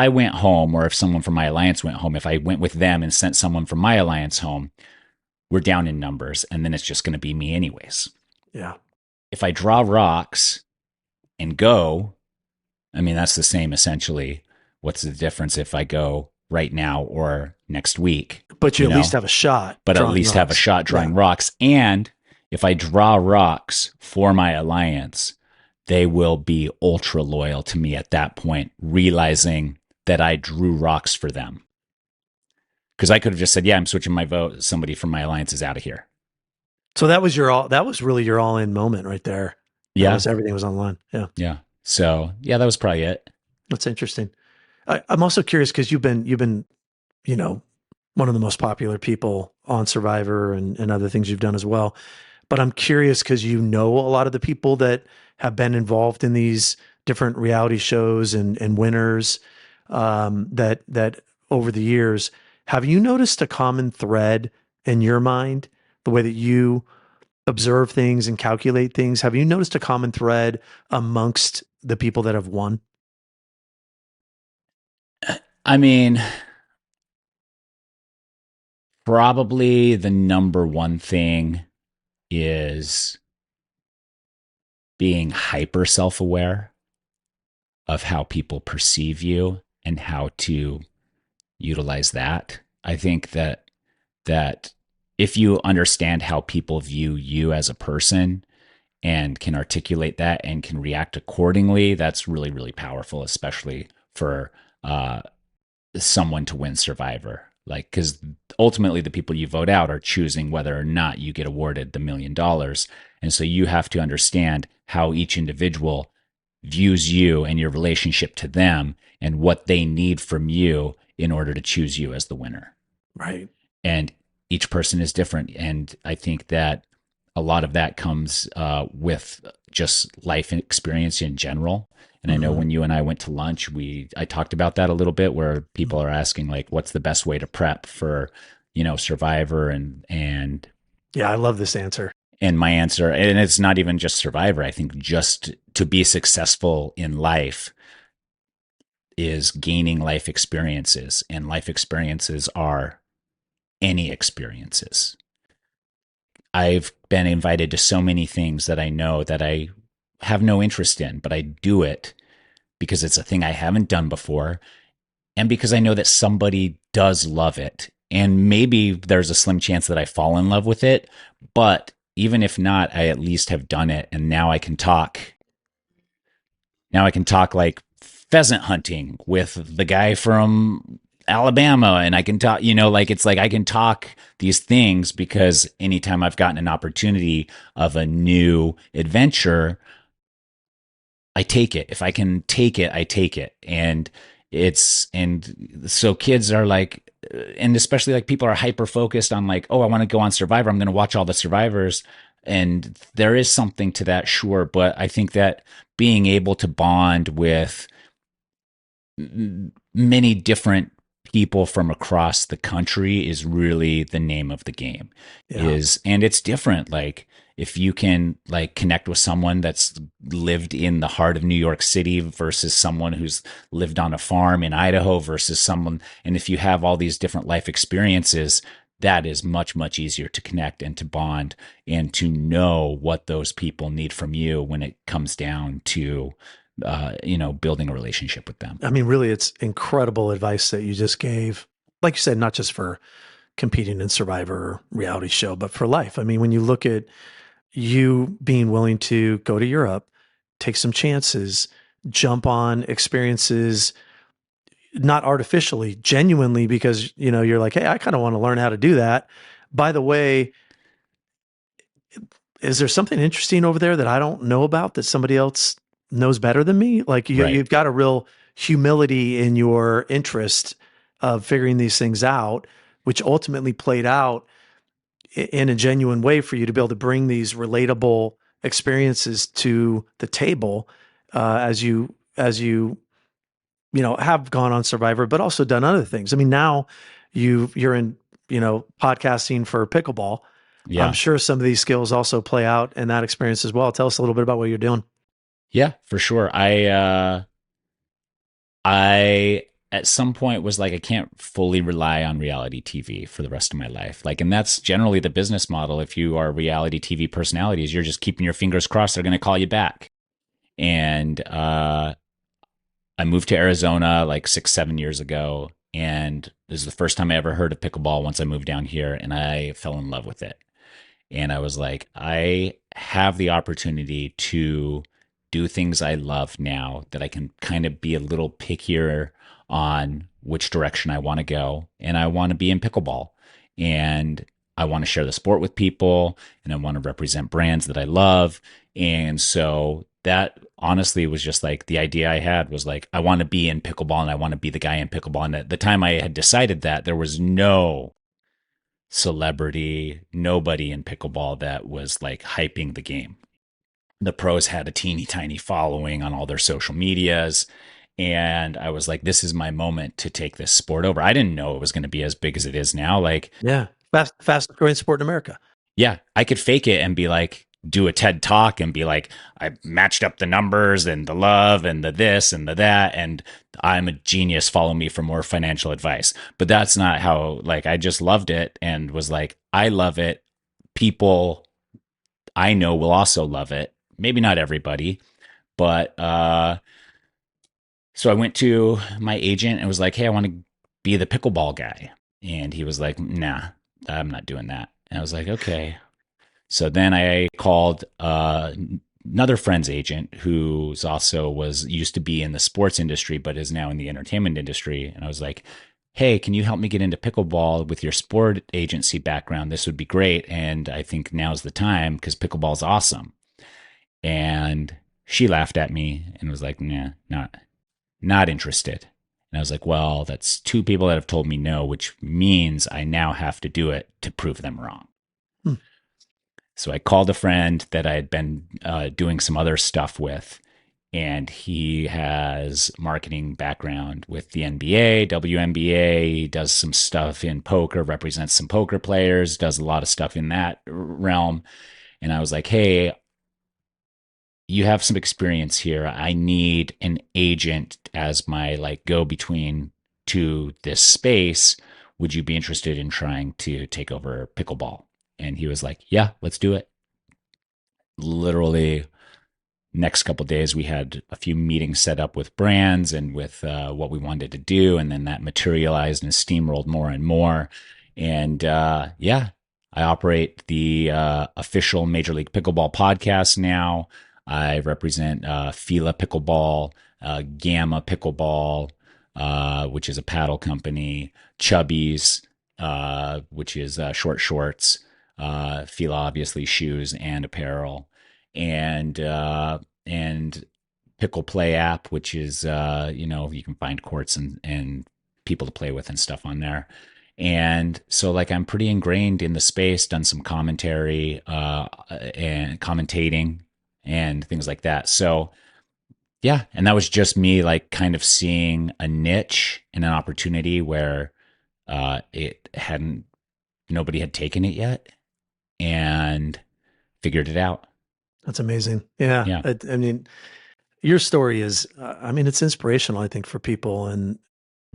went home or if someone from my alliance went home, if I went with them and sent someone from my alliance home, we're down in numbers and then it's just going to be me anyways. Yeah. If I draw rocks and go, that's the same essentially. What's the difference if I go right now or next week? But you at least have a shot. But at least have a shot drawing rocks. And if I draw rocks for my alliance, they will be ultra loyal to me at that point, realizing that I drew rocks for them. Because I could have just said, yeah, I'm switching my vote. Somebody from my alliance is out of here. So that was really your all in moment right there. Yeah. Everything was online. Yeah. Yeah. So yeah, that was probably it. That's interesting. I'm also curious because you've been, one of the most popular people on Survivor and other things you've done as well. But I'm curious because a lot of the people that have been involved in these different reality shows and winners that over the years, have you noticed a common thread in your mind, the way that you observe things and calculate things? Have you noticed a common thread amongst the people that have won? Probably the number one thing is being hyper self-aware of how people perceive you and how to utilize that. I think that if you understand how people view you as a person and can articulate that and can react accordingly, that's really, really powerful, especially for someone to win Survivor. Like, because ultimately the people you vote out are choosing whether or not you get awarded the $1 million. And so you have to understand how each individual views you and your relationship to them and what they need from you in order to choose you as the winner. Right. And each person is different. And I think that a lot of that comes with just life experience in general. And I know when you and I went to lunch, I talked about that a little bit, where people are asking like, what's the best way to prep for, Survivor and yeah, I love this answer. And my answer, and it's not even just Survivor, I think just to be successful in life is gaining life experiences, and life experiences are any experiences. I've been invited to so many things that I know that I have no interest in, but I do it because it's a thing I haven't done before and because I know that somebody does love it. And maybe there's a slim chance that I fall in love with it, but even if not, I at least have done it. And now I can talk. Now I can talk like pheasant hunting with the guy from Alabama, and I can talk, it's like I can talk these things because anytime I've gotten an opportunity of a new adventure, I take it. If I can take it, I take it. And so kids are like, and especially like people are hyper focused on like, oh, I want to go on Survivor. I'm going to watch all the Survivors. And there is something to that, sure. But I think that being able to bond with many different people from across the country is really the name of the game. And it's different. Like if you can like connect with someone that's lived in the heart of New York City versus someone who's lived on a farm in Idaho versus someone, and if you have all these different life experiences, that is much, much easier to connect and to bond and to know what those people need from you when it comes down to, building a relationship with them. I mean, really, it's incredible advice that you just gave. Like you said, not just for competing in Survivor reality show, but for life. I mean, when you look at you being willing to go to Europe, take some chances, jump on experiences, not artificially, genuinely, because you're like, hey, I kind of want to learn how to do that. By the way, is there something interesting over there that I don't know about that somebody else knows better than me? Like Right. you've got a real humility in your interest of figuring these things out, which ultimately played out in a genuine way for you to be able to bring these relatable experiences to the table as you have gone on Survivor, but also done other things. I mean, now you're in podcasting for pickleball. I'm Yeah. sure some of these skills also play out in that experience as well. Tell us a little bit about what you're doing. Yeah, for sure. I at some point was like, I can't fully rely on reality TV for the rest of my life. Like, and that's generally the business model. If you are reality TV personalities, you're just keeping your fingers crossed they're going to call you back. And I moved to Arizona like 6, 7 years ago. And this is the first time I ever heard of pickleball once I moved down here, and I fell in love with it. And I was like, I have the opportunity to do things I love now, that I can kind of be a little pickier on which direction I want to go. And I want to be in pickleball. And I want to share the sport with people, and I want to represent brands that I love. And so that honestly was just like the idea I had was like, I want to be in pickleball and I want to be the guy in pickleball. And at the time I had decided that, there was no celebrity, nobody in pickleball that was like hyping the game. The pros had a teeny tiny following on all their social medias. And I was like, this is my moment to take this sport over. I didn't know it was going to be as big as it is now. Like, Yeah, fastest growing sport in America. yeah, I could fake it and be like, do a TED talk and be like, I matched up the numbers and the love and the this and the that. And I'm a genius. Follow me for more financial advice. But that's not how, like, I just loved it and was like, I love it. People I know will also love it. Maybe not everybody, but so I went to my agent and was like, hey, I want to be the pickleball guy. And he was like, nah, I'm not doing that. And I was like, okay. So then I called another friend's agent who's also was used to be in the sports industry, but is now in the entertainment industry. And I was like, hey, can you help me get into pickleball with your sport agency background? This would be great. And I think now's the time because pickleball's awesome. And she laughed at me and was like, nah, not interested. And I was like, well, that's two people that have told me no, which means I now have to do it to prove them wrong. Hmm. So I called a friend that I had been doing some other stuff with, and he has marketing background with the NBA, WNBA. He does some stuff in poker, represents some poker players, does a lot of stuff in that realm. And I was like, hey, you have some experience here. I need an agent as my like go between to this space. Would you be interested in trying to take over pickleball? And he was like, yeah, let's do it. Literally next couple of days we had a few meetings set up with brands and with what we wanted to do, and then that materialized and steamrolled more and more. And yeah, I operate the official Major League Pickleball podcast now. I represent Fila Pickleball, Gamma Pickleball, which is a paddle company, Chubbies, which is short shorts, Fila obviously shoes and apparel, and Pickle Play app, which is you can find courts and people to play with and stuff on there. And so like I'm pretty ingrained in the space, done some commentary and commentating and things like that. So yeah, and that was just me like kind of seeing a niche and an opportunity where it hadn't nobody had taken it yet and figured it out. That's amazing. Yeah. Yeah. I mean, your story is, I mean, it's inspirational, I think, for people. And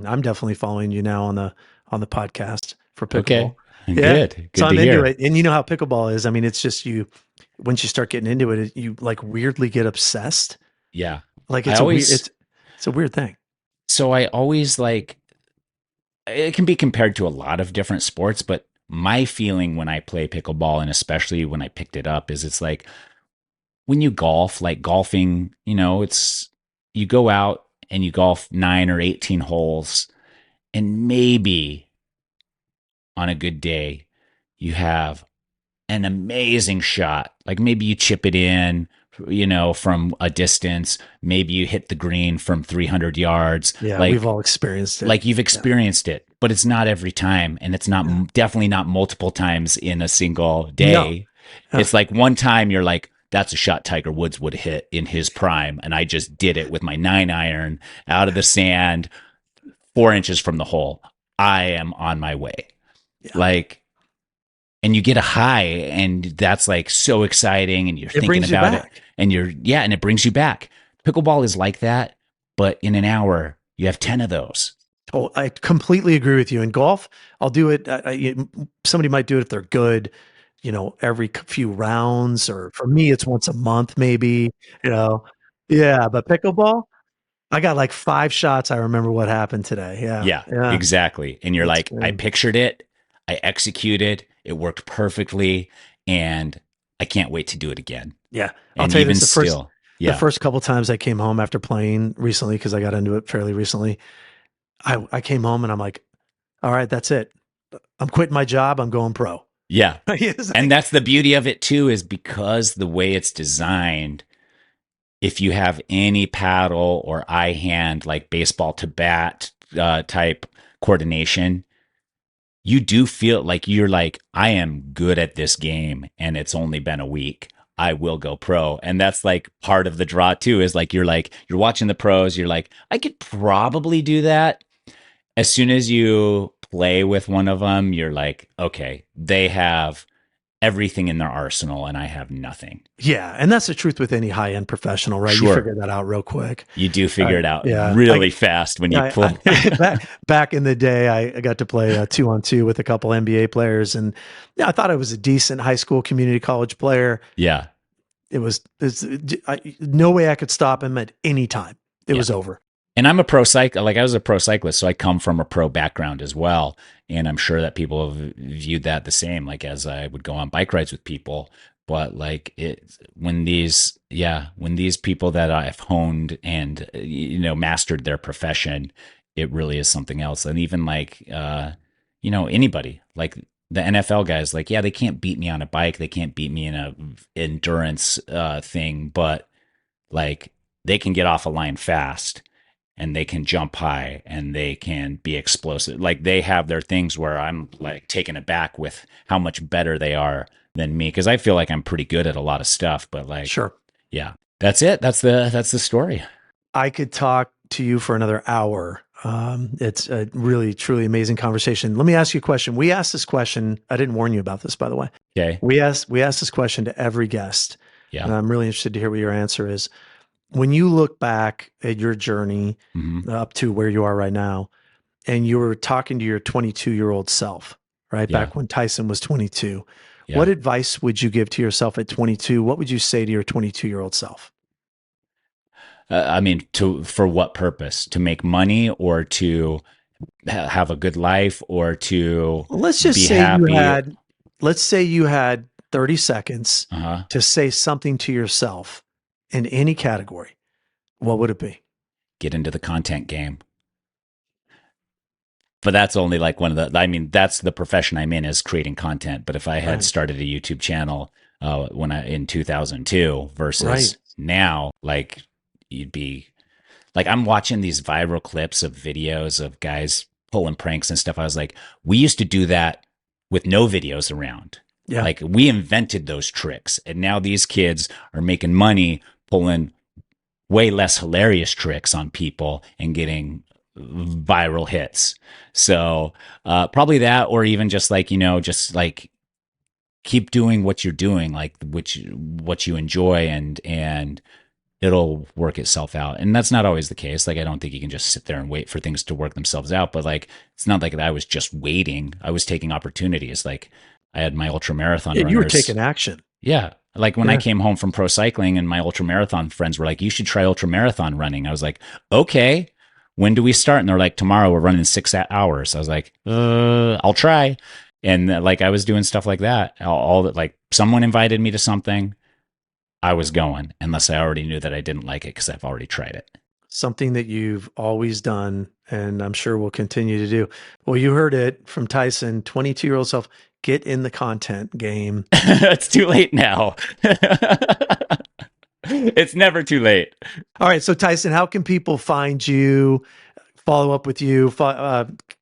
I'm definitely following you now on the podcast for Okay. pickleball. Yeah. Good. So Good to I'm into hear. it. And you know how pickleball is. I mean, it's just you, once you start getting into it, you like weirdly get obsessed. Yeah. Like I it's a weird, always, it's a weird thing. so I always like, it can be compared to a lot of different sports, but my feeling when I play pickleball and especially when I picked it up is it's like when you golf, like golfing, it's you go out and you golf 9 or 18 holes, and maybe on a good day, you have an amazing shot. Like maybe you chip it in, from a distance. Maybe you hit the green from 300 yards. Yeah. We've Like, all experienced it. like you've Yeah. experienced it, but it's not every time. And it's not Yeah. definitely not multiple times in a single No. day. Yeah. It's like one time you're like, that's a shot Tiger Woods would hit in his prime. And I just did it with my 9 iron out of the sand, 4 inches from the hole. I am on my way. Yeah. Like, and you get a high, and that's like so exciting, and you're It thinking brings you about it, back. and and it brings you back. Pickleball is like that, but in an hour, you have 10 of those. Oh, I completely agree with you. In golf, I'll do it. Somebody might do it if they're good, every few rounds, or for me, it's once a month, maybe, you know. Yeah. But pickleball, I got like 5 shots. I remember what happened today. Yeah. Yeah, Yeah. exactly. And you're It's like, I good. pictured it, I executed, it worked perfectly, and I can't wait to do it again. Yeah. I'll And tell you even this, still, the yeah, first couple times I came home after playing recently, because I got into it fairly recently, I came home and I'm like, all right, that's it. I'm quitting my job. I'm going pro. yeah. It's And like, that's the beauty of it too, is because the way it's designed, if you have any paddle or eye hand, like baseball to bat type coordination, you do feel like you're like, I am good at this game and it's only been a week. I will go pro. And that's like part of the draw too, is like, you're watching the pros, you're like, I could probably do that. As soon as you play with one of them, you're like, okay, they have everything in their arsenal and I have nothing. yeah, and that's the truth with any high end professional, right? You Sure. figure that out real quick. You do figure it out Yeah, really fast when you pull. back in the day, I got to play 2-on-2 with a couple NBA players, and yeah, I thought I was a decent high school, community college player. Yeah. No way I could stop him at any time. It Yeah. was over. And I'm a pro cycle, like I was a pro cyclist, so I come from a pro background as well. And I'm sure that people have viewed that the same, like as I would go on bike rides with people. But like when these people that I've honed and, mastered their profession, it really is something else. And even like, anybody like the NFL guys, like, yeah, they can't beat me on a bike. They can't beat me in a endurance thing, but like they can get off a line fast and they can jump high and they can be explosive. Like they have their things where I'm like taken aback with how much better they are than me, because I feel like I'm pretty good at a lot of stuff. But like, Sure. yeah, that's it. That's the story. I could talk to you for another hour. It's a really, truly amazing conversation. Let me ask you a question. We asked this question. I didn't warn you about this, by the way. Okay. We asked this question to every guest, and Yeah. I'm really interested to hear what your answer is. When you look back at your journey Hmm. up to where you are right now, and you were talking to your 22-year-old self, right Yeah. back when Tyson was 22, what Yeah. advice would you give to yourself at 22? What would you say to your 22-year-old self? I mean, for what purpose? To make money, or to have a good life, or to Let's just be say you happy? had, let's say you had 30 seconds Uh huh. to say something to yourself in any category. What would it be? Get into the content game. But that's only like one of the, I mean, that's the profession I'm in, is creating content. But if I had Right. started a YouTube channel in 2002 Right. versus now, like you'd be like, I'm watching these viral clips of videos of guys pulling pranks and stuff. I was like, we used to do that with no videos around. Yeah. Like we invented those tricks, and now these kids are making money pulling way less hilarious tricks on people and getting viral hits. So probably that, or even just like, just like keep doing what you're doing, like what you enjoy, and it'll work itself out. And that's not always the case. Like, I don't think you can just sit there and wait for things to work themselves out. But like, it's not like I was just waiting. I was taking opportunities. Like, I had my ultra marathon Yeah, you were runners. taking action. Yeah. Like when I Yeah. came home from pro cycling and my ultra marathon friends were like, you should try ultra marathon running. I was like, okay, when do we start? And they're like, tomorrow we're running 6 hours. I was like, I'll try. And like, I was doing stuff like that. All that, like someone invited me to something, I was going unless I already knew that I didn't like it because I've already tried it. Something that you've always done, and I'm sure will continue to do. Well, you heard it from Tyson, 22-year-old self. Get in the content game. It's too late now. It's never too late. All right. So, Tyson, how can people find you, follow up with you,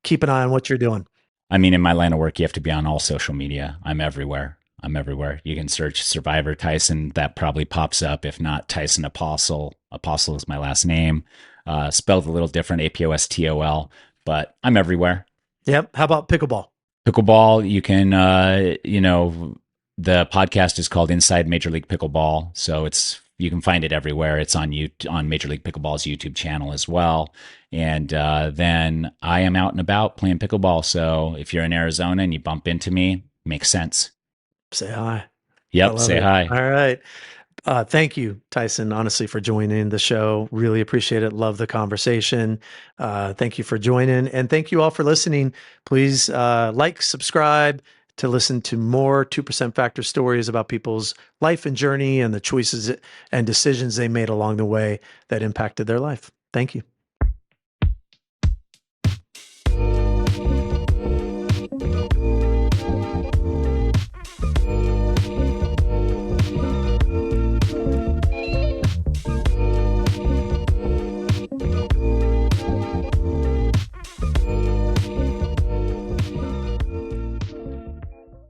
keep an eye on what you're doing? I mean, in my line of work, you have to be on all social media. I'm everywhere. I'm everywhere. You can search Survivor Tyson. That probably pops up. If not, Tyson Apostol. Apostol is my last name. Spelled a little different, Apostol. But I'm everywhere. Yep. How about pickleball? Pickleball, you can, the podcast is called Inside Major League Pickleball. So you can find it everywhere. It's on on Major League Pickleball's YouTube channel as well. And then I am out and about playing pickleball. So if you're in Arizona and you bump into me, makes sense. Say hi. Yep, say It. hi. All right. Thank you, Tyson, honestly, for joining the show. Really appreciate it. Love the conversation. Thank you for joining. And thank you all for listening. Please like, subscribe to listen to more 2% Factor stories about people's life and journey and the choices and decisions they made along the way that impacted their life. Thank you.